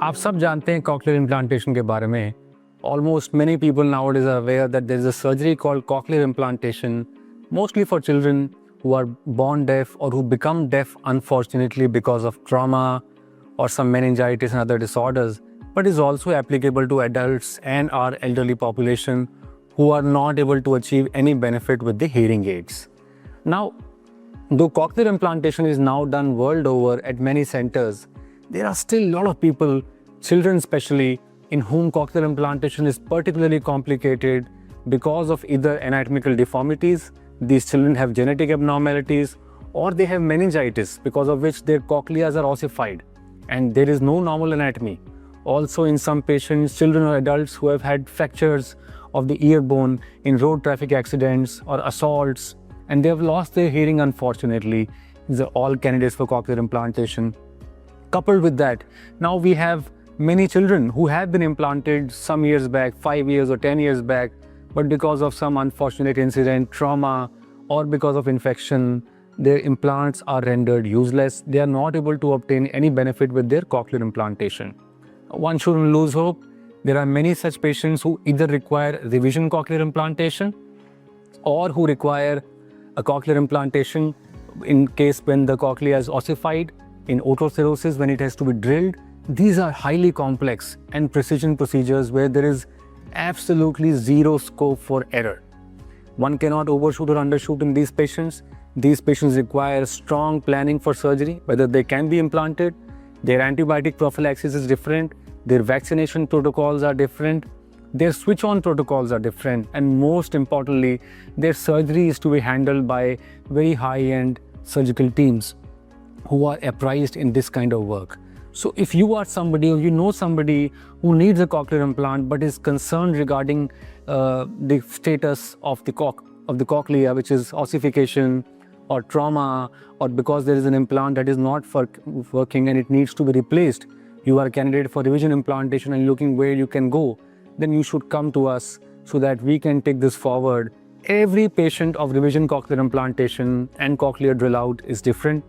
आप सब जानते हैं cochlear implantation के बारे में. Almost many people nowadays are aware that there is a surgery called cochlear implantation, mostly for children who are born deaf or who become deaf unfortunately because of trauma or some meningitis and other disorders, but is also applicable to adults and our elderly population who are not able to achieve any benefit with the hearing aids. Now, though cochlear implantation is now done world over at many centers, there are still a lot of people, children especially, in whom cochlear implantation is particularly complicated because of either anatomical deformities, these children have genetic abnormalities, or they have meningitis because of which their cochleas are ossified and there is no normal anatomy. Also in some patients, children or adults who have had fractures of the ear bone in road traffic accidents or assaults, and they have lost their hearing unfortunately. These are all candidates for cochlear implantation. Coupled with that, now we have many children who have been implanted some years back, 5 years or 10 years back, but because of some unfortunate incident, trauma, or because of infection, their implants are rendered useless. They are not able to obtain any benefit with their cochlear implantation. One shouldn't lose hope. There are many such patients who either require revision cochlear implantation or who require a cochlear implantation in case when the cochlea is ossified, in otosclerosis when it has to be drilled. These are highly complex and precision procedures where there is absolutely zero scope for error. One cannot overshoot or undershoot in these patients. These patients require strong planning for surgery, whether they can be implanted. Their antibiotic prophylaxis is different. Their vaccination protocols are different. Their switch-on protocols are different. And most importantly, their surgery is to be handled by very high-end surgical teams who are apprised in this kind of work. So if you are somebody or you know somebody who needs a cochlear implant but is concerned regarding the status of the cochlea, which is ossification or trauma, or because there is an implant that is not working and it needs to be replaced, you are a candidate for revision implantation and looking where you can go, then you should come to us so that we can take this forward. Every patient of revision cochlear implantation and cochlear drill out is different.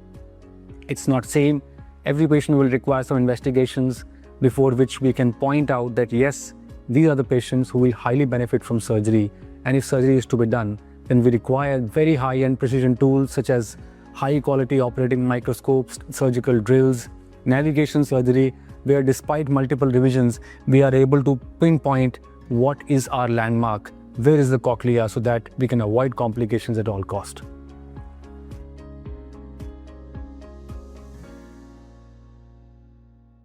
It's not same. Every patient will require some investigations before which we can point out that yes, these are the patients who will highly benefit from surgery, and if surgery is to be done, then we require very high-end precision tools such as high-quality operating microscopes, surgical drills, navigation surgery, where despite multiple revisions, we are able to pinpoint what is our landmark, where is the cochlea, so that we can avoid complications at all cost.